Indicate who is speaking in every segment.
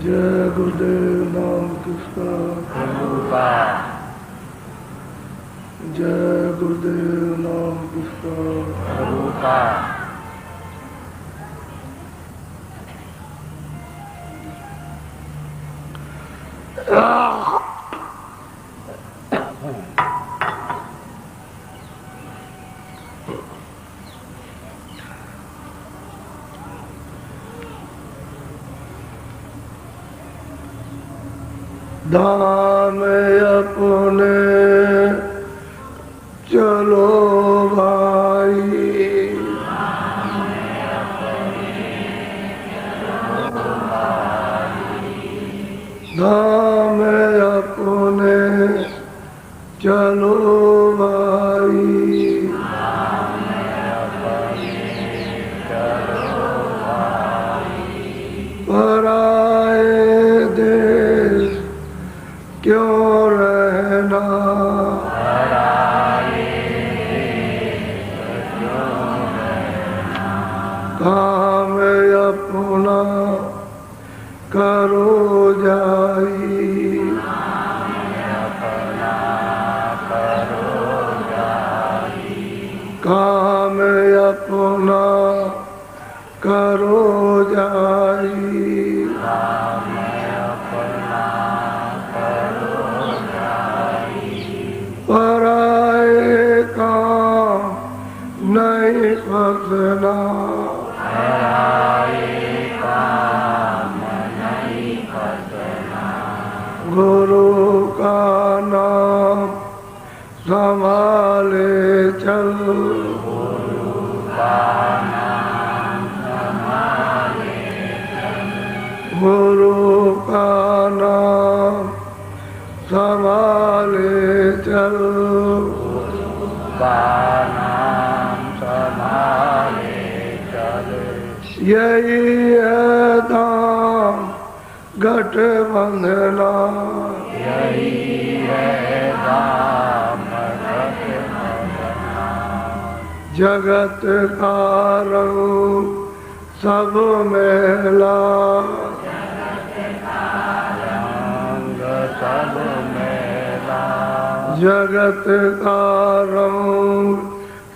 Speaker 1: जय गुरुदेव नाम किसका जय गुरुदेव नाम किसका धाम अपने चलो भाई धाम अपने चलो भाई पराए देश क्यों रहना काम अपना करो जाई काम अपना करो जाई पराए काम नहीं फसना गुरु का नाम संभाले चल गुरु का नाम संभाले चल यही है दाम गठबंधना जगत का रंग सब मेला जगत का रंग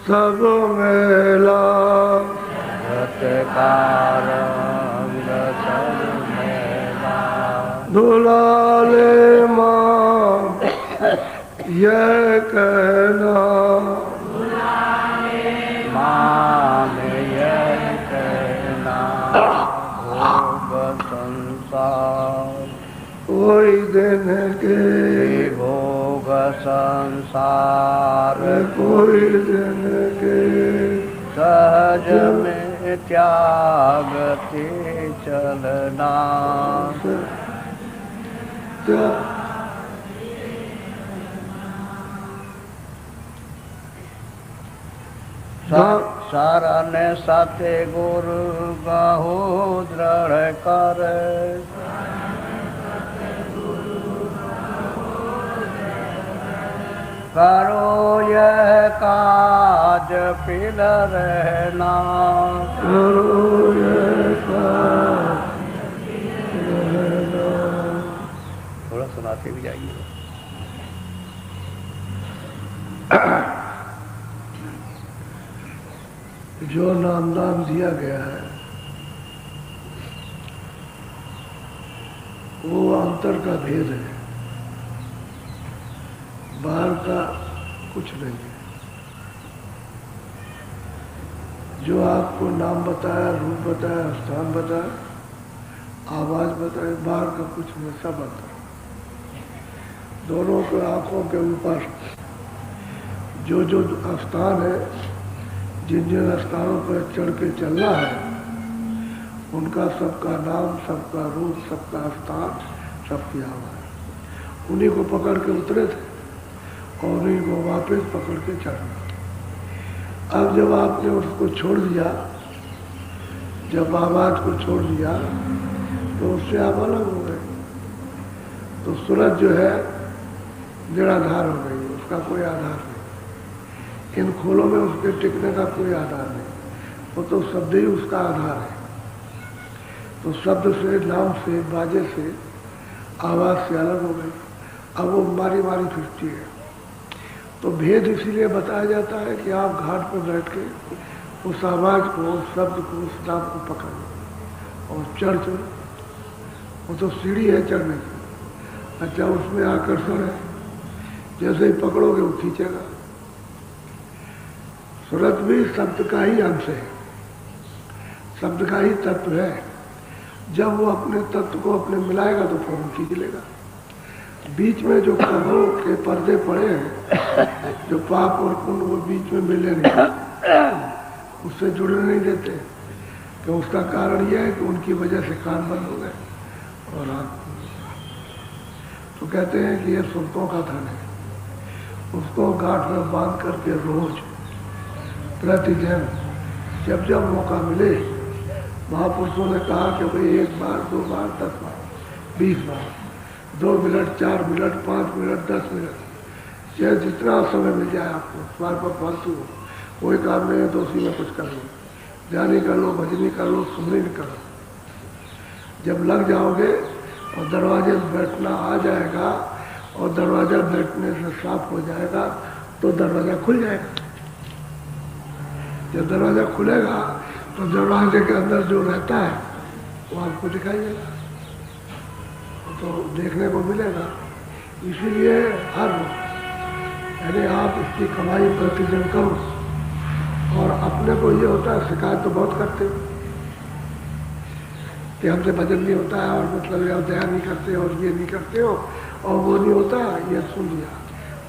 Speaker 1: सब मेला दुलाले माँ ये कहना कोई दिन के भोग संसार कोई दिन के सहज में त्यागते चलना शरण साथे गुरु बाहु दृढ़ कर करो यह काज पिल रहना करो यह काज थोड़ा सुनाते भी जाइए। जो नामदान दिया गया है वो अंतर का भेद है, बाहर का कुछ नहीं है। जो आपको नाम बताया, रूप बताया, स्थान बताया, आवाज बताए, बाहर का कुछ नहीं, सब अंतर। दोनों के आंखों के ऊपर जो जो स्थान है, जिन जिन स्थानों पर चढ़ के चलना है, उनका सबका नाम, सबका रूप, सबका स्थान, सबकी आवाज, उन्हीं को पकड़ के उतरे थे और उन्हीं को वापस पकड़ के चढ़ना। अब जब आपने उसको छोड़ दिया, जब आवाज को छोड़ दिया, तो उससे आप अलग हो गए। तो सूरज जो है निराधार हो गई, उसका कोई आधार नहीं। इन खोलों में उसके टिकने का कोई आधार नहीं, वो तो शब्द ही उसका आधार है। तो शब्द से, नाम से, बाजे से, आवाज से अलग हो गई। अब वो मारी मारी फिरती है। तो भेद इसीलिए बताया जाता है कि आप घाट पर बैठ के उस आवाज को, उस शब्द को, उस नाम को पकड़ और चढ़ चढ़, वो तो सीढ़ी है चढ़ने की। अच्छा, उसमें आकर्षण है, जैसे ही पकड़ोगे वो खींचेगा। सूरत भी शब्द का ही अंश है, शब्द का ही तत्व है। जब वो अपने तत्व को अपने मिलाएगा तो फिर वो खींच लेगा। बीच में जो कर्मों के पर्दे पड़े हैं, जो पाप और पुण्य, वो बीच में मिले नहीं, उससे जुड़ने नहीं देते। तो उसका कारण यह है कि उनकी वजह से कान बंद हो गए और आँख। तो कहते हैं कि ये सुरतों का धन है, उसको गांठ में बांध करके रोज प्रतिदिन जब जब मौका मिले, महापुरुषों ने कहा कि भाई 1 बार, 2 बार, 10 बार, 20 बार, 2 मिनट, 4 मिनट, 5 मिनट, 10 मिनट, चाहे जितना समय मिल जाए आपको, स्वार पर फालतू हो, कोई काम नहीं है तो उसी में कुछ कर लो, ध्यान कर लो, भजनी कर लो, सुमरन कर लो। जब लग जाओगे और दरवाजे में बैठना आ जाएगा और दरवाजा बैठने से साफ हो जाएगा तो दरवाजा खुल जाएगा। जब दरवाजा खुलेगा तो दरवाजे के अंदर जो रहता है वो आपको दिखाई देगा, तो देखने को मिलेगा। इसीलिए हर यानी आप इसकी कमाई प्रतिदिन करो। और अपने को ये होता है, शिकायत तो बहुत करते हो कि हमसे भजन नहीं होता है और मतलब या दया नहीं करते और ये नहीं करते हो और वो नहीं होता, ये सुन लिया।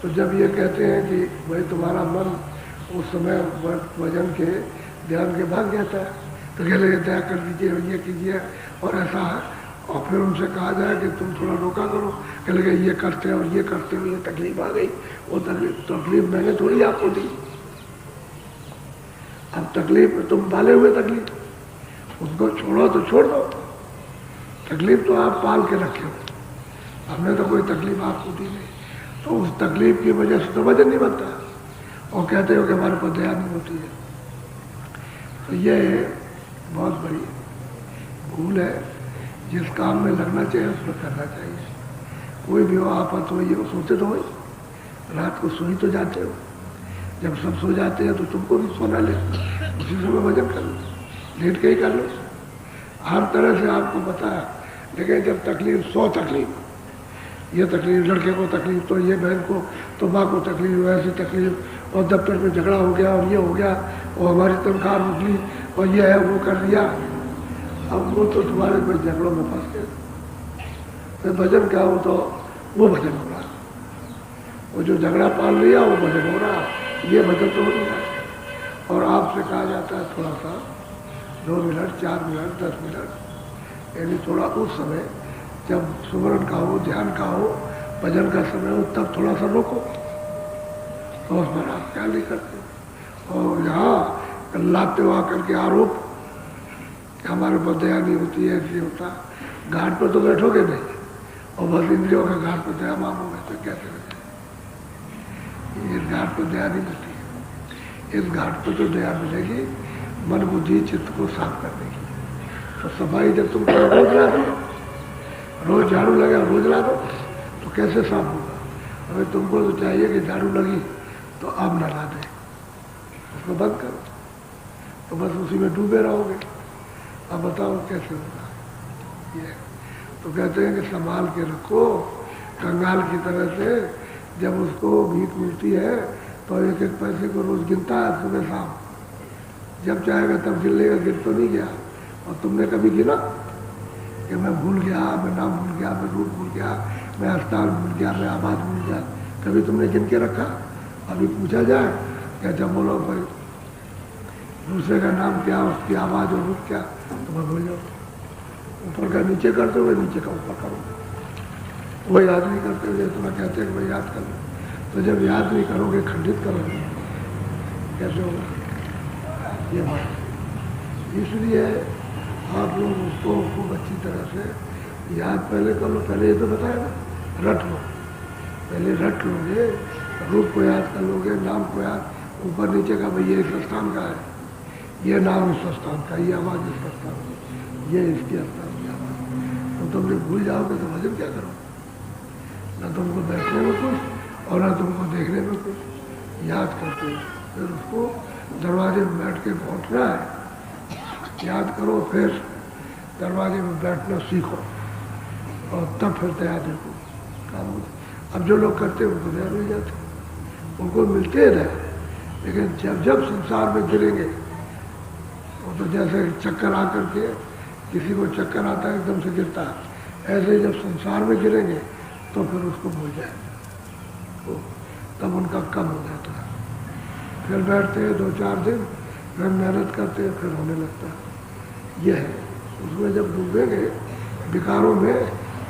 Speaker 1: तो जब ये कहते हैं कि भाई तुम्हारा मन उस समय भजन के ध्यान के भाग जाता है, तो कह लगे दया कर दीजिए और ये कीजिए और ऐसा है, और फिर उनसे कहा जाए कि तुम थोड़ा रोका करो, कह लगे ये करते हो और ये करते हो, ये तकलीफ आ गई, वो तकलीफ मैंने थोड़ी आपको दी। अब तकलीफ तुम पाले हुए तकलीफ, उसको छोड़ो तो छोड़ दो, तकलीफ तो आप पाल के रखे हो, हमने तो कोई तकलीफ आपको दी नहीं। तो उस तकलीफ की वजह से तो वजन नहीं बनता और कहते हो कि हमारे पर दया नहीं होती है। तो ये बहुत बड़ी भूल है। जिस काम में लगना चाहिए उसमें करना चाहिए। कोई भी हो, आफत हो, ये सोचे तो हो, रात को सो ही तो जाते हो, जब सब सो जाते हैं तो तुमको भी सोना ले, उसी समय वजन कर लो, लेट के ही कर लो। हर तरह से आपको पता है, लेकिन जब तकलीफ 100 तकलीफ, ये तकलीफ लड़के को तकलीफ, तो ये बहन को, तो माँ को तकलीफ, वैसी तकलीफ, और दफ्तर में झगड़ा हो गया और ये हो गया और हमारी तनख्वाह रुक ली और ये है वो कर दिया। अब वो तो तुम्हारे कोई झगड़ों में फंस गए। तो भजन क्या हो, तो वो भजन हो रहा, वो जो झगड़ा पाल लिया वो भजन हो रहा, ये भजन तो हो नहीं रहा। और आपसे कहा जाता है थोड़ा सा 2 मिनट, 4 मिनट, 10 मिनट, यानी थोड़ा उस समय जब सुमरन का हो, ध्यान का हो, भजन का समय हो, तब थोड़ा सा रोको। तो उस पर आप क्या नहीं करते, और यहाँ लाते हो आकर के आरोप कि हमारे पर दया नहीं होती है, ऐसी होता। घाट पर तो बैठोगे नहीं और बस इंद्रियों के घाट पर दया मांगोगे तो कैसे हो जाए। इस घाट पर दया नहीं मिलती है। इस घाट पर तो दया मिलेगी मन, बुद्धि, चित्त को साफ करने की। तो सफाई जब तुम रोज ला दो, रोज झाड़ू लगा रोज ला दो, तो कैसे साफ होगा। अगर तुमको तो चाहिए कि झाड़ू लगी तो अब न ला दे, उसको बंद करो, तो बस उसी में डूबे रहोगे। अब बताओ कैसे होगा ये। तो कहते हैं कि संभाल के रखो, कंगाल की तरह से। जब उसको भीख मिलती है तो 1-1 पैसे को रोज गिनता है, सुबह शाम, जब चाहेगा तब गिन लेगा, गिन तो नहीं गया। और तुमने कभी गिना कि मैं भूल गया, मैं नाम भूल गया, मैं रूप भूल गया, मैं अस्पताल भूल गया, मैं आवाज भूल गया, कभी तुमने गिन के रखा? अभी पूछा जाए क्या, जब बोलो भाई दूसरे का नाम क्या, उसकी आवाज और रूप क्या, तो मैं भूल जाओ। ऊपर का नीचे करते हुए, नीचे का ऊपर करो, वो याद नहीं करते हुए तुम्हें कहते हैं कि भाई याद कर लो। तो जब याद नहीं करोगे, खंडित करोगे, कैसे होगा ये बात। इसलिए आप लोग उसको खूब अच्छी तरह से याद पहले कर लो। पहले ये तो बताया ना, रट लो, पहले रट लोगे, रूप को याद कर लोगे, नाम को याद, ऊपर नीचे का भाई ये इस स्थान का है, ये नाम इस स्थान का, ये आवाज़ इस स्थान की, ये इसकी स्थान की आवाज़। तो तुम जब भूल जाओगे तो भजन क्या करो? न तुमको बैठने में कुछ और न तुमको देखने में कुछ। याद करते हो, फिर उसको दरवाजे में बैठ के पहुँचना है, याद करो, फिर दरवाजे में बैठना सीखो और तब फिर तैयारी को काम होता। अब जो लोग करते हैं उनको तैयार मिल जाते, उनको मिलते रहे, लेकिन जब जब संसार में गिरेंगे, वो तो जैसे चक्कर आकर के किसी को चक्कर आता है एकदम से गिरता है, ऐसे जब संसार में गिरेंगे तो फिर उसको भूल जाएंगे, तो तब उनका कम हो जाता है। फिर बैठते हैं 2-4 दिन, फिर मेहनत करते हैं, फिर होने लगता है। यह है, उसमें जब डूबेंगे विकारों में,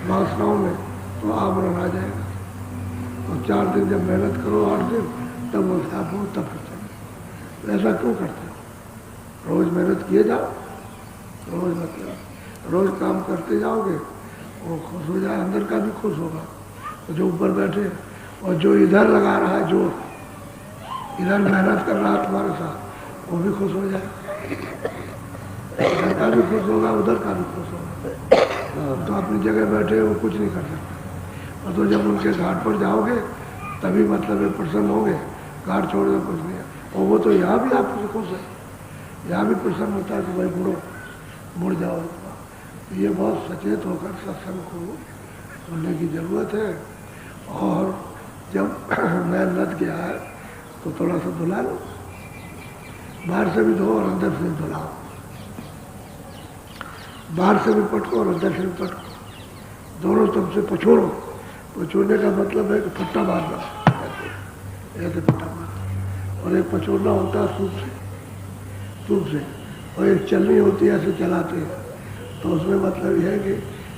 Speaker 1: वासनाओं में, तो आवरण आ जाएगा। और 4 दिन जब मेहनत करो, 8 दिन, तब वो साफ हो, तब फिर चले। ऐसा क्यों करते हो? रोज मेहनत किए जाओ, रोज मतलब रोज काम करते जाओगे, वो खुश हो जाए, अंदर का भी खुश होगा। तो जो ऊपर बैठे और जो इधर लगा रहा है, जो इधर मेहनत कर रहा है तुम्हारे साथ, वो भी खुश हो जाए, इधर का भी खुश होगा, उधर का भी खुश होगा। तो अपनी जगह बैठे वो कुछ नहीं कर सकते। और तो जब उनके घाट पर जाओगे तभी मतलब प्रसन्न होंगे, घाट छोड़ दो कुछ नहीं है। और वो तो यहाँ भी आपसे खुश है, यहाँ भी प्रसन्न होता है कि भाई मुड़ जाओ। तो ये बहुत सचेत होकर सत्संग को सुनने की जरूरत है। और जब मैं लद गया है तो थोड़ा सा धुला लो, बाहर से भी धो और अंदर से भी धुलाओ, बाहर से भी पटको और अंदर से भी पटको, दोनों तरफ से पछोड़ो। पछोड़ने का मतलब है कि फट्टा मारना, ऐसे फट्टा मारना। और एक पछोड़ना होता है सूप से, और एक चलनी होती है, ऐसे चलाते हैं। तो उसमें मतलब यह है कि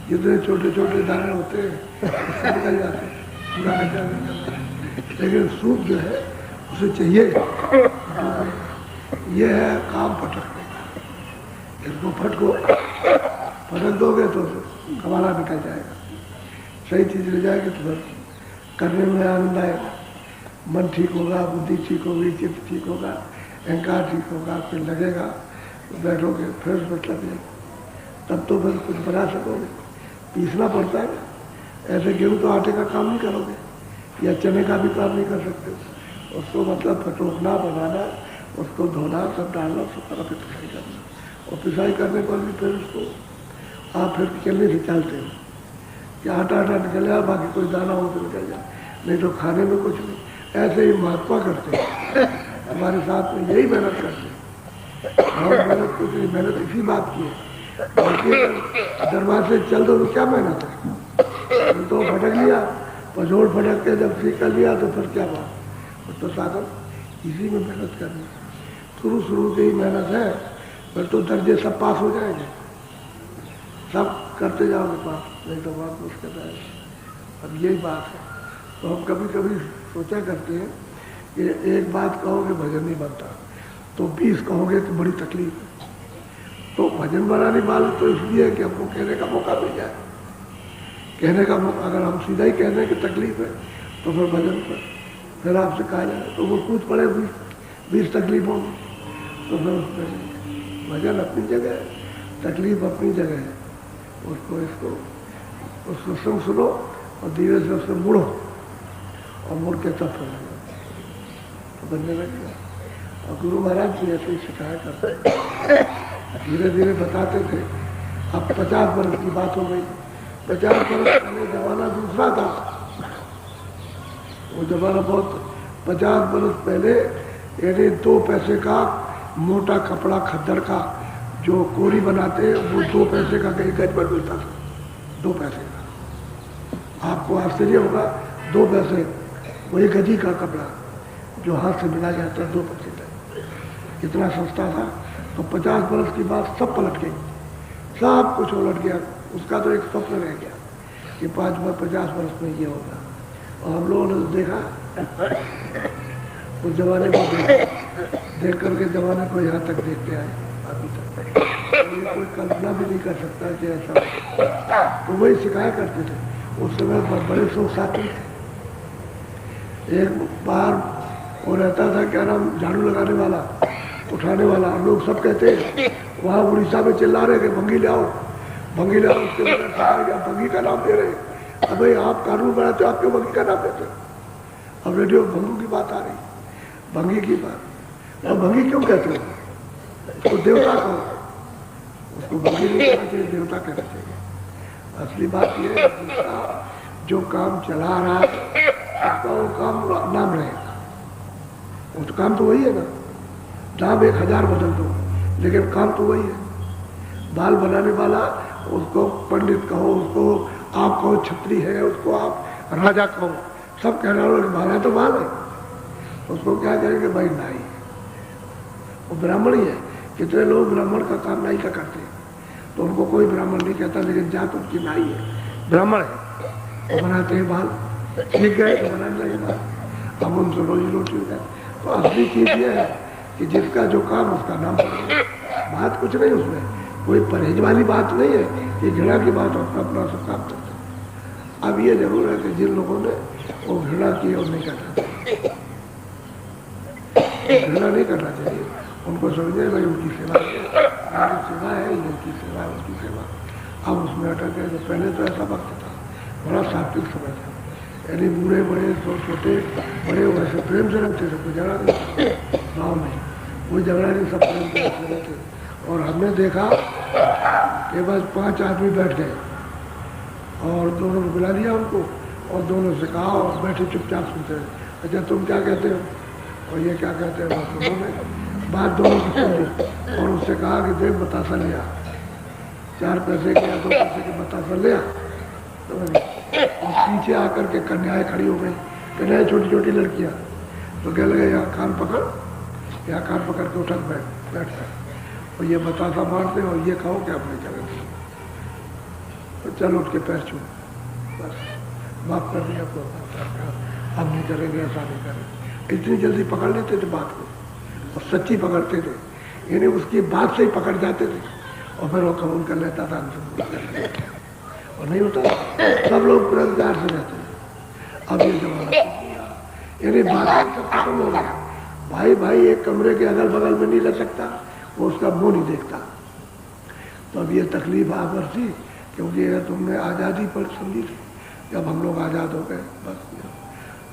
Speaker 1: जितने छोटे छोटे दाने होते हैं निकल जाते हैं, पूरा निकल। लेकिन सूप जो है उसे चाहिए, ये है काम फटकने का। इसको फटक दोगे तो कमाना निकल जाएगा, सही चीज़ ले जाएगी तो फिर करने में आनंद आएगा, मन ठीक होगा, बुद्धि ठीक होगी, चित्त ठीक होगा, अहंकार ठीक होगा, फिर लगेगा तो बैठोगे, फिर मतलब ये तब तो फिर कुछ बना सकोगे। पीसना पड़ता है, ऐसे गेहूँ तो आटे का काम नहीं करोगे, या चने का भी काम नहीं कर सकते। उसको मतलब फटोकना, बनाना, उसको धोना, सब डालना, सब तरह फिर पिसाई करना। और पिसाई करने पर भी फिर उसको आप फिर चलने से चलते हो कि आटा निकल जाए, बाकी कोई दाना हो तो निकल जाए, नहीं तो खाने में कुछ नहीं। ऐसे ही महात्मा करते हैं, हमारे साथ में यही मेहनत करते हैं। और मेहनत कुछ नहीं, मेहनत इसी बात की है। बाकी दरवाजे चल दो तो क्या मेहनत है? तो फटक लिया, पछोड़ फटक के जब सीख कर लिया तो फिर क्या बात? तो साधन इसी में मेहनत करनी, शुरू की ही मेहनत है, फिर तो दर्जे सब पास हो जाएंगे, सब करते जाओगे पास, नहीं तो बहुत मुश्किल है। अब यही बात है। तो हम कभी कभी सोचा करते हैं कि एक बात कहोगे भजन नहीं बनता, तो 20 कहोगे तो बड़ी तकलीफ है। तो भजन बनाने वाले तो इसलिए कि हमको कहने का मौका मिल जाए, कहने का मौका। अगर हम सीधा ही कहने की तकलीफ है तो फिर भजन पर फिर आपसे कहा जाए तो वो कूद पड़े 20 तकलीफों में, तो फिर उसमें भजन अपनी जगह है, तकलीफ अपनी जगह है। उसको संग सुनो और धीरे से उससे मुड़ो, और मुड़ के तब फिर तो बनने लग गया। और गुरु महाराज भी ऐसे ही सिखाया करते, धीरे धीरे बताते थे। अब 50 वर्ष की बात हो गई। 50 वर्ष पहले जमाना दूसरा था, वो जमाना बहुत 50 वर्ष पहले यानी 2 पैसे का मोटा कपड़ा खद्दर का जो कोरी बनाते वो 2 पैसे का कहीं गज पर मिलता था, 2 पैसे का। आपको आश्चर्य होगा, 2 पैसे वही गजी का कपड़ा जो हाथ से मिला जाता है 2 पैसे का, इतना सस्ता था। तो 50 वर्ष की बात सब पलट गई, सब कुछ उलट गया। उसका तो एक स्वप्न रह गया कि 50 वर्ष में ये होगा। और हम लोगों ने देखा उस जमाने को देख करके जमाने को यहाँ तक देखते आए अभी तक। ये कोई कल्पना भी नहीं कर सकता कि ऐसा। तो वही सिखाया करते थे। उस समय बड़े शोक साथी थे, एक बार वो रहता था, क्या नाम, झाड़ू लगाने वाला, उठाने वाला। लोग सब कहते हैं, वहाँ उड़ीसा में चिल्ला रहे कि भंगी ले आओ, भंगी ले आओ। उसके बाद सरकार क्या भंगी का नाम दे रहे। अब भाई आप कानून बनाते हो, आप क्यों भंगी का नाम देते हो? अब रेडियो भंगू की बात आ रही, भंगी की बात। अब भंगी क्यों कहते हो? उसको देवता कहो, उसको भंगी नहीं कहना चाहिए, देवता कहना चाहिए। असली बात यह है कि जो काम चला रहा है उसका वो काम नाम रहेगा। वो तो काम तो वही है ना, नाम 1000 बदल दो लेकिन काम तो वही है। बाल बनाने वाला, उसको पंडित कहो, उसको आप कहो छत्री है, उसको आप राजा कहो, सब कहना वाला बाल है तो बाल है। उसको क्या कहेंगे भाई नाई, वो ब्राह्मण ही है। कितने लोग ब्राह्मण का काम नाई का करते हैं, तो उनको कोई ब्राह्मण नहीं कहता, लेकिन जात उनकी नाई है, ब्राह्मण है, वो बनाते हैं बाल, ठीक है तो बनाने लगे बाल, अब उनसे रोजी रोटी है। तो असली चीज ये है कि जिसका जो काम उसका नाम पड़ेगा। बात कुछ नहीं, उसमें कोई परहेज वाली बात नहीं है कि घृणा की बात और अपना सब काम करते हैं। अब ये जरूर है कि जिन लोगों ने वो घृणा की और नहीं करना चाहिए, घृणा नहीं करना चाहिए, उनको समझे भाई उनकी सेवा है, सेवा है, उनकी सेवा है, उनकी सेवा। अब उसमें अटक गए। तो पहले तो ऐसा वक्त था, बड़ा सात्विक समय था, यानी बूढ़े बड़े छोटे बड़े वैसे प्रेम से रहते थे, कोई झगड़ा नहीं गाँव में, कोई झगड़ा नहीं, सब प्रेम से रहते थे। और हमने देखा कि बस 5 आदमी बैठ गए और दोनों को बुला लिया उनको, और दोनों से कहा और बैठे चुपचाप सुनते रहे। अच्छा तुम क्या कहते हो और ये क्या कहते हैं? बस उन्होंने बात दोनों की सुनी और उससे कहा कि देख बतासा लिया, 4 पैसे के या 2 पैसे के बतासा लिया। तो पीछे आकर के कन्याएं खड़ी हो गई, कन्याएं छोटी छोटी लड़कियां, तो कह लगे यहाँ कान पकड़, यहाँ कान पकड़ के उठक बैठ गए और ये बतासा मारते और ये कहो कि आप नहीं करेंगे, तो चल उठ के पैर छू, बस माफ कर दिया आपको, अब नहीं करेंगे, ऐसा नहीं करेंगे। इतनी जल्दी पकड़ लेते थे बात को और सच्ची पकड़ते थे, यानी उसकी बात से ही पकड़ जाते थे और फिर वो कबूल कर लेता था और नहीं होता, सब लोग प्यार से रहते हैं। अब ये जमाना यानी बात सब खत्म हो गया। भाई भाई एक कमरे के अगल बगल में नहीं रह सकता, वो उसका मुंह नहीं देखता। तो अब ये तकलीफ आप पर थी क्योंकि तुमने आज़ादी पर समझी थी, जब हम लोग आज़ाद हो गए बस।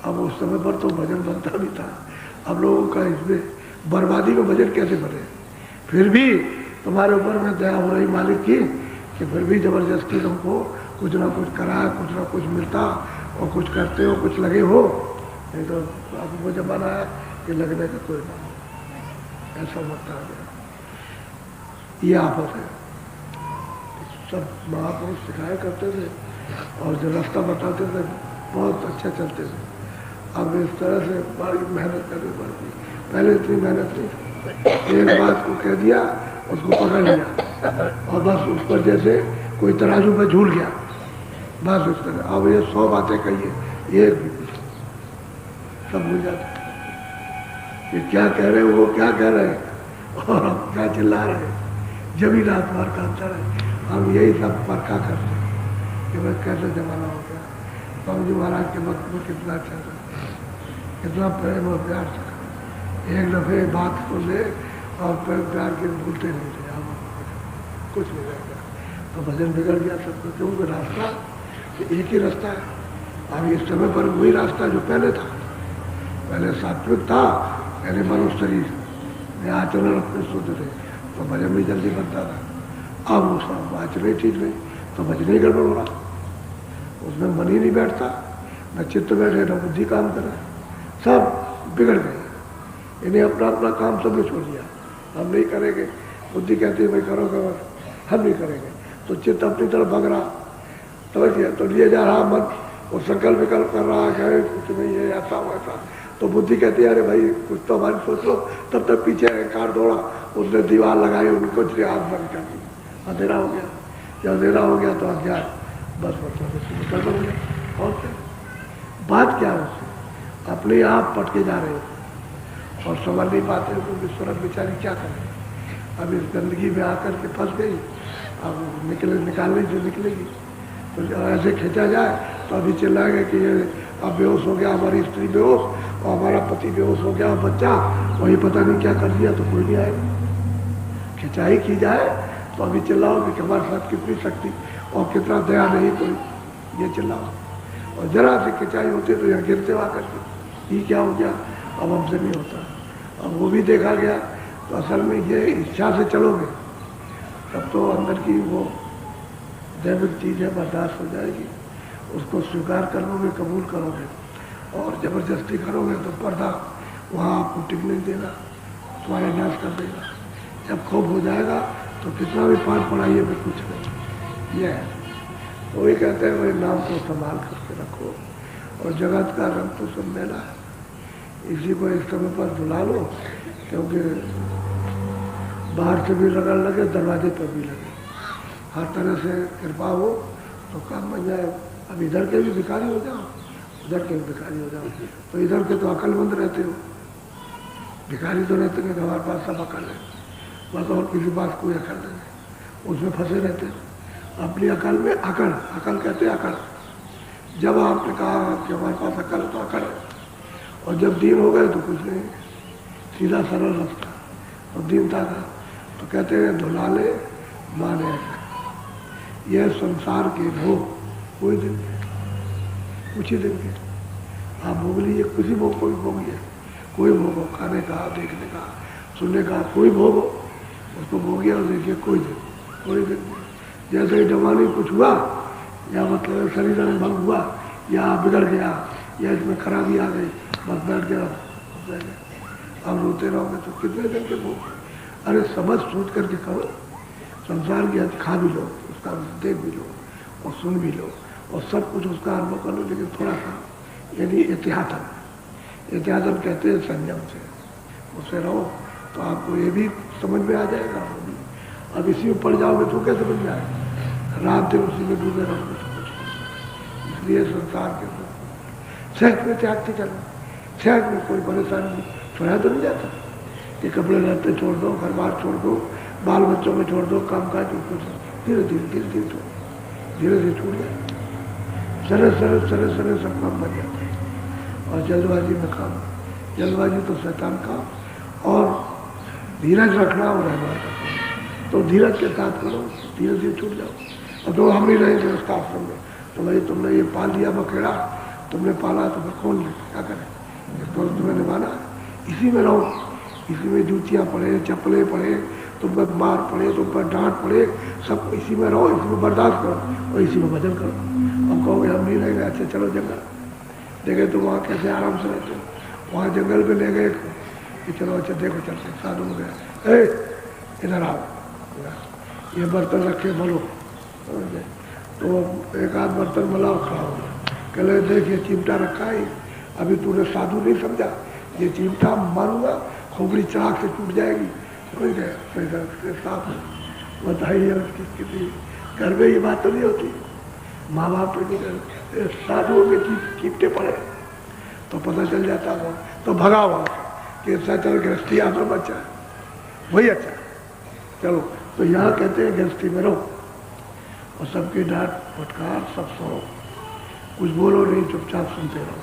Speaker 1: अब उस समय पर तो भजन बनता भी था, अब लोगों का इसमें बर्बादी में भजन कैसे बने? फिर भी तुम्हारे ऊपर में दया हो रही मालिक की कि फिर भी जबरदस्ती तुमको कुछ ना कुछ करा, कुछ ना कुछ मिलता और कुछ करते हो, कुछ लगे हो। नहीं तो अब वो जमाना है कि लगने का कोई ना, ऐसा वक्त आ गया। ये आफत है। सब महापुरुष सिखाया करते थे और जो रास्ता बताते थे बहुत अच्छा चलते थे। अब इस तरह से बड़ी मेहनत करनी पड़ती, पहले इतनी मेहनत नहीं थी। एक बात को कह दिया, उसको पकड़ लिया और बस उस पर जैसे कोई तराजू पे झूल गया, बस उस तरह। अब ये 100 बातें कहिए, एक भी सब भूल जाते कि क्या कह रहे हो, वो क्या कह रहे हैं और हम क्या चिल्ला रहे हैं। जमीन आसमान का अंतर है। हम यही सब परखा करते हैं कि भाई कैसे जमाना हो गया। स्वामी जी महाराज के वक्त में कितना अच्छा था, कितना प्रेम और प्यार था। एक दफे बात को ले और प्यार के भूलते नहीं थे, हम कुछ नहीं रहेगा। तो भजन बिगड़ गया सबको, क्योंकि रास्ता एक ही रास्ता है। अब इस समय पर वही रास्ता जो पहले था, पहले सात्विक था, पहले मनुष्य शरीर में आचरण अपने सोते थे तो भजन भी जल्दी बनता था। अब वो सब आचरण ठीक नहीं तो भजन ही गड़बड़ हो रहा, उसमें मन ही नहीं बैठता, न चित्त बैठे न बुद्धि काम करे, सब बिगड़ गए। इन्हें अपना अपना काम सबने छोड़ दिया, हम नहीं करेंगे। बुद्धि कहती है भाई करोगे, हम नहीं करेंगे। तो चित्त अपनी तरफ भग रहा, तो लिए जा रहा मन, और संकल्प विकल्प कर रहा है कुछ नहीं है, ऐसा वैसा। तो बुद्धि कहती है अरे भाई कुछ तो हमारी सोच लो। तब तक पीछे कार दौड़ा, उसने दीवार लगाई, उनको आग बंद कर दी, अंधेरा हो गया। जब अंधेरा हो गया तो अज्ञान बस निकल बन गया। और क्या बात क्या है उससे, अपने आप पटके जा रहे हो और समझ नहीं पाते तो विश्वनाथ बेचारी क्या करें। अब इस गंदगी में आकर के फंस गई, अब निकालने जो निकलेगी तो ऐसे खींचा जाए तो अभी चिल्लाएंगे कि ये अब बेहोश हो गया हमारी स्त्री बेहोश और हमारा पति बेहोश हो गया बच्चा, वही पता नहीं क्या कर दिया, तो कोई नहीं आएगा। खिंचाई की जाए तो अभी चिल्लाओगे कि हमारे साथ कितनी शक्ति और कितना दया नहीं कोई, ये चिल्लाओ। और जरा सी खिंचाई होती तो यहाँ गिरते हुआ करते, ये क्या हो गया, अब हमसे नहीं होता। अब वो भी देखा गया तो असल में ये इच्छा से चलोगे तब तो अंदर की वो दैविक चीज़ है बर्दाश्त हो जाएगी, उसको स्वीकार कर लोगे, कबूल करोगे। और ज़बरदस्ती करोगे तो पर्दा वहाँ आपको टिकने देगा, तुम्हारे नाश कर देगा। जब खूब हो जाएगा तो कितना भी पाठ पढ़ाइए फिर कुछ नहीं। यह है तो वही कहते हैं भाई नाम को संभाल करके रखो, और जगत का रंग तो सब मेला है, इसी को एक समय पर भुला लो, क्योंकि बाहर से भी रगड़ लगे, दरवाजे पर भी लगे, हर तरह से कृपा हो तो काम बन जाए। अब इधर के भी भिखारी हो जाओ, उधर के भी भिखारी हो जाओ, तो इधर के तो अकलमंद रहते हो, भिखारी तो रहते हैं हमारे पास सब अकल है, बस और किसी पास कोई अकल नहीं है, उसमें फंसे रहते हो अपनी अकल में। अकड़, अकल कहते हैं अकड़। जब आपने कहा कि हमारे पास अकल है तो अकड़ है, और जब दीन हो गए तो कुछ नहीं, सीधा सरल रास्ता और दीनता का। तो कहते हैं धुलाले माने ऐसा, यह संसार के भोग कोई दिन कुछ ही दिन के आप भोग लीजिए, किसी भोग को भी भोगिए, कोई भोग हो, खाने का, देखने का, सुनने का, कोई भोग हो उसको भोगिए और देखिए कोई दिन। जैसे ही जवानी कुछ हुआ या मतलब शरीर में भंग हुआ या बिगड़ गया या इसमें खराबी आ गई, बस बैठ गया, अब रोते रहोगे तो कितने दिन के भोग। अरे समझ सोच करके करो, संसार की हद खा भी लो, उसका देख भी लो और सुन भी लो और सब कुछ उसका अनुभव कर लो, लेकिन थोड़ा सा यानी एहतियातन कहते हैं संयम से, उससे रहो तो आपको ये भी समझ में आ जाएगा। अब इसी में पड़ जाओगे तो कैसे बन जाएगा, रात दिन उसी में डूबे रहोगे तो कुछ नहीं। इसलिए संसार के सहज में त्यागते चलो, सहज में कोई परेशानी नहीं, छोड़ा तो नहीं जाता कि कपड़े लत्ते छोड़ दो, घर बार छोड़ दो, बाल बच्चों में छोड़ दो, काम काज कुछ धीरे धीरे छूट जाए, सरल सब काम बन जाता है। और जल्दबाजी में काम, जल्दबाजी तो शैतान का, और धीरज रखना और रहना का, तो धीरज के साथ करो, धीरे छूट जाओ। और तो हम ही रहेंगे उसका आश्रम में, तो भाई तुमने ये पाल लिया बखेड़ा, तुमने पाला तो फिर कौन ले क्या करें, इसको तुम्हें निभाना, इसी में रहो, इसी में जूतियाँ पड़े, चप्पलें पड़े, तुम पर मार पड़े, तुम पर डांट पड़े, सब इसी में रहो, इसी में बर्दाश्त करो और इसी में भजन करो। अब कहोगे हम नहीं रहेंगे, अच्छा चलो जंगल देखे तो वहाँ कैसे आराम से रहते हो, वहाँ जंगल में ले गए कि चलो अच्छा देखो चलते, साधु हो गया, इधर आओ, ये बर्तन रखे मलो, तो एक आध बर्तन मलाओ, खड़ा हो गया, कहले देखिए चिमटा रखा है, अभी तूने साधु नहीं समझा, ये चिमटा मारूंगा खोपड़ी चाक से टूट जाएगी, कोई गया साफ बताइए उसकी स्थिति। घर में ये बात तो नहीं होती, माँ बाप पे नहीं, साधुओं के चिमटे पड़े तो पता चल जाता वो, तो भगा हुआ कि चल गृहस्थी आपका बच्चा है, वही अच्छा चलो। तो यहाँ कहते हैं गृहस्थी में रहो और सबकी डांट फटकार सब सो, कुछ बोलो नहीं, चुपचाप सुनते रहो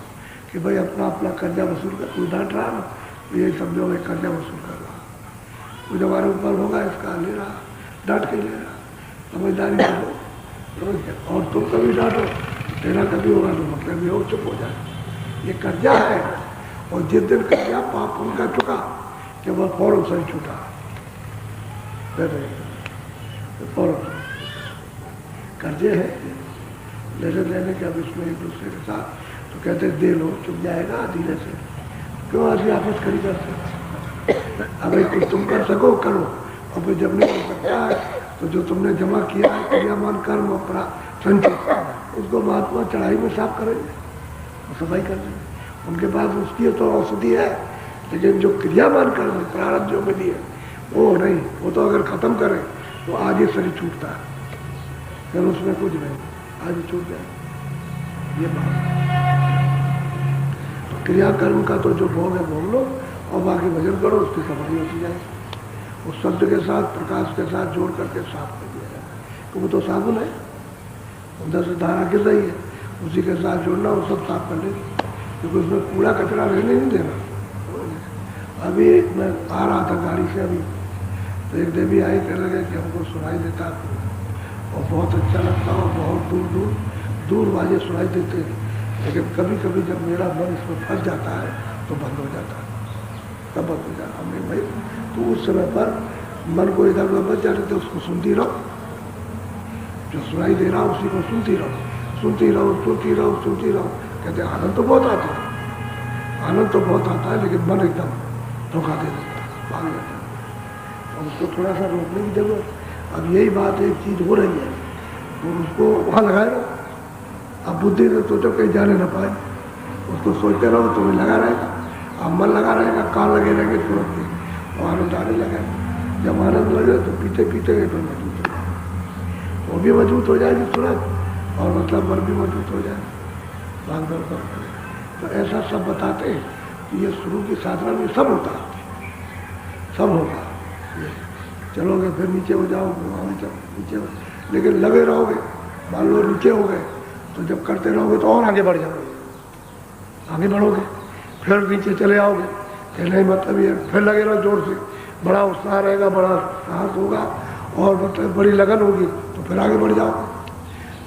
Speaker 1: कि भाई अपना अपना कर्जा वसूल कर, कोई डांट रहा ना तो यही समझो भाई कर्जा वसूल कर रहा, कुछ हमारे ऊपर होगा इसका ले रहा, डांट के ले रहा, समझदारी करो। और तुम कभी डांटो तेरा कभी होगा तो मतलब भी हो, चुप हो जाए, ये कर्जा है। और जिस दिन कर्जा पाप उनका चुका कि वह फौरन सही छूटा, फौरन कर्जे है लेने के, अब इसमें एक दूसरे के साथ तो कहते दे लो, चुप जाएगा धीरे से, क्यों आदमी आपस खड़ी करते, अगर कुछ तुम कर सको करो, और फिर जब नहीं हो सकता है तो जो तुमने जमा किया है क्रियामान कर्म अपना संचित, उसको महात्मा चढ़ाई में साफ करेंगे और सफाई कर देंगे। उनके पास उसकी तो औषधि है, लेकिन जो क्रियामान कर्म प्रारब्ध जो में दिए वो नहीं, वो तो अगर खत्म करें तो आज ही शरीर छूटता है, फिर उसमें कुछ नहीं, आज ही छूट जाए ये बात। तो क्रिया कर्म का तो जो भोग है भोग लो और बाकी भजन करो, उसकी सफाई होती जाए। उस शब्द के साथ प्रकाश के साथ जोड़ करके साफ कर दिया जाए, तो वो तो साबुन है, उधर से धारा गिर रही है, उसी के साथ जोड़ना वो सब साफ कर लेगी। क्योंकि उसमें कूड़ा कचरा रहने नहीं देना। अभी मैं आ रहा था गाड़ी से अभी, तो एक देवी आई, कहने लगे कि हमको सुनाई देता और बहुत अच्छा लगता और बहुत दूर दूर दूर वाजे सुनाई देते हैं, लेकिन कभी कभी जब मेरा मन इसमें फंस जाता है तो बंद हो जाता है, तब बंद हो जाता। हमने भाई तो उस समय पर मन को इधर उधर बच जाते थे, उसको सुनती रहो, जो सुनाई दे रहा उसी को सुनती रहो, सुनती रहो, सुनती रहो, सुनती रहो। कहते आनंद तो बहुत आता है, आनंद तो बहुत आता है, लेकिन मन एकदम धोखा दे देता है, भाग जाता है, और उसको थोड़ा सा रोकने की जरूरत। अब यही बात एक चीज़ हो रही है तो उसको वहाँ लगाए रहो। अब बुद्धि से सोचो कहीं जाने ना पाए, उसको सोचते रहो तो लगा रहेगा। अब मन लगा रहेगा, कान लगे रहेंगे तुरंत ही, तो आनंद आने लगेगा। जब आनंद लगे तो पीते पीते फिर मजबूत हो जाए, वो भी मजबूत हो जाएगी तुरंत, और मतलब मन भी मजबूत हो जाए, भाग दौड़ कर करेगा। तो ऐसा सब बताते हैं कि ये शुरू की साधना में सब होता है, सब होगा। चलोगे फिर नीचे हो जाओगे, वहाँ नीचे हो, लेकिन लगे रहोगे। मान लो नीचे हो गए तो जब करते रहोगे तो और आगे बढ़ जाओगे, आगे बढ़ोगे, फिर नीचे चले आओगे, फिर नहीं मतलब ये फिर लगे रहो जोर से, बड़ा उत्साह रहेगा, बड़ा साहस होगा और मतलब बड़ी लगन होगी, तो फिर आगे बढ़ जाओगे।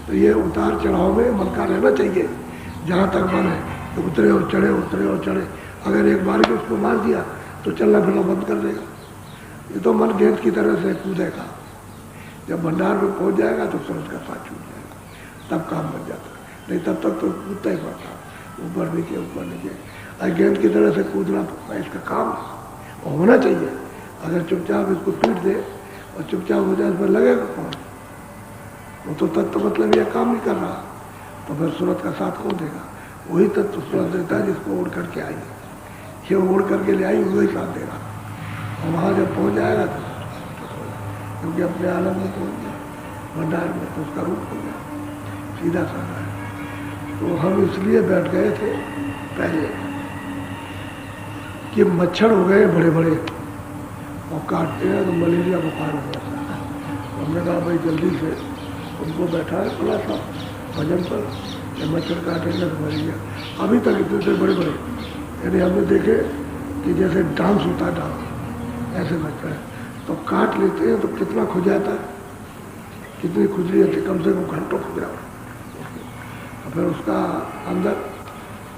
Speaker 1: तो ये उतार चढ़ाव में मन का रहना चाहिए। जहाँ तक मन है तो उतरे और चढ़े, उतरे और चढ़े। अगर एक बार भी उसको मार दिया तो चलना फिरना बंद कर देगा। ये तो मन गेंद की तरह से कूदेगा, जब भंडार में पहुंच जाएगा तो सूरज का साथ छूट जाएगा, तब काम बन जाता है। नहीं तब तक तो कूदता ही पड़ता, ऊपर नीचे ऊपर नीचे। गेंद की तरह से कूदना इसका काम और होना चाहिए। अगर चुपचाप इसको पीट दे और चुपचाप हो जाए, इस पर लगेगा कौन? वो तो तत्व मतलब यह काम नहीं कर रहा, तो फिर सूरज का साथ कौन देगा? वही तत्व सूरज देता है जिसको उड़ करके आई, ये उड़ करके ले आई, वही साथ देगा। और वहाँ जब पहुँच जाएगा तो क्योंकि अपने आनंद में पहुँच गया भंडार में, तो उसका रूप हो गया, सीधा साधा है। तो हम इसलिए बैठ गए थे पहले कि मच्छर हो गए बड़े बड़े और काटते हैं तो मलेरिया बुखार हो जाता है। हमने कहा भाई जल्दी से उनको बैठा है थोड़ा सा भजन पर, जब मच्छर काटेंगे तो मलेरिया। अभी तक इतने से बड़े बड़े, यानी हमने देखे कि जैसे डांस होता है, डांस ऐसे मच्छर है, तो काट लेते हैं तो कितना खुजाता है, कितनी खुजली होती, कम से कम घंटों खुजरा। और फिर उसका अंदर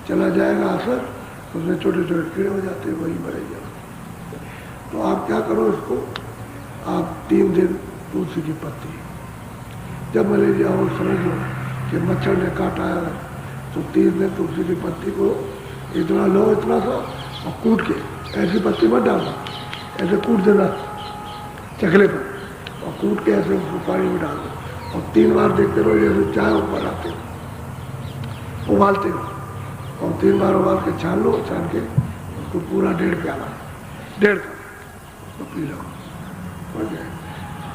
Speaker 1: चला जाएगा असर, उसमें छोटे छोटे कीड़े हो जाते हैं, वही मरे जाते। तो आप क्या करो, इसको आप 3 दिन तुलसी की पत्ती, जब मलेरिया हो समझ लो कि मच्छर ने काटा है तो 3 दिन तुलसी की पत्ती को इतना लो, इतना सा, और कूट के, ऐसी पत्ती मत डालना, ऐसे कूट देना चकले पर, और कूट के ऐसे उसको पानी में डाल दो, और 3 बार देखते रहो जैसे चाय ऊपर आते हो, उबालते हो, और 3 बार उबाल के छान लो, छान के उसको पूरा 1.5 प्याला, 1.5 कप उसको पी लो, समझ गए।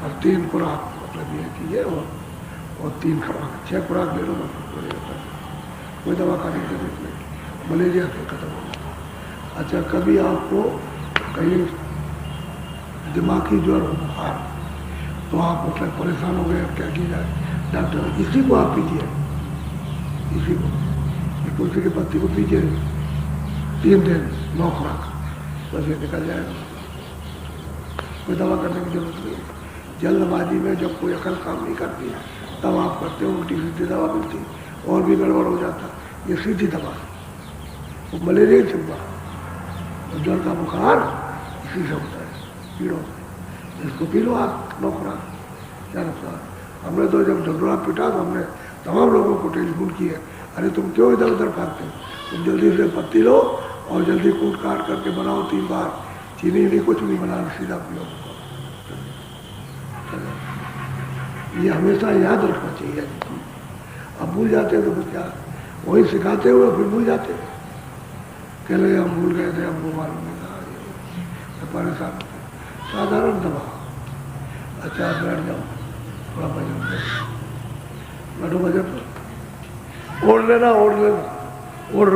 Speaker 1: और 3 खुराक मतलब ये कीजिए, और 3 खुराक, 6 खुराक ले लो, मतलब कोई दवा खाने की जरूरत नहीं, मलेरिया से खत्म हो जाता। अच्छा, कभी आपको कहीं दिमागी ज्वर हो, बुखार, तो आप मतलब परेशान हो गए, क्या किया जाए? डॉक्टर, इसी को आप पीजिए, इसी को, तुलसी की पत्ती को पीजिए 3 दिन 9 खुराक, बस ये निकल जाएगा, कोई दवा करने की जरूरत नहीं। जल्दबाजी में जब कोई अकल काम नहीं करती है तब आप करते हो, उल्टी सीधी दवा मिलती और भी गड़बड़ हो जाता। ये सीधी दवा, वो मलेरिया से हुआ, और ज्वर का बुखार इसी से होता है, कीड़ों से। इसको पी लो आप 9 खुराक, क्या नुकसान। हमने तो जब झगड़ा पिटा तो हमने तमाम लोगों को टेलीफोन किया, अरे तुम क्यों इधर उधर भागते हो, तुम जल्दी से पत्ती लो और जल्दी कूट काट करके बनाओ 3 बार, चीनी नहीं कुछ नहीं बनाना, सीधा पियो। ये हमेशा याद रखना चाहिए। अब भूल जाते हैं तो फिर क्या, वही सिखाते हुए फिर भूल जाते हैं, कह रहे हम भूल गए थे, हमको मालूम नहीं था, तो परेशान होते। साधारण दवा। अच्छा, आप बैठ जाओ, थोड़ा भजन बैठो, भजन ओढ़ लेना, ओढ़ लेना, ओढ़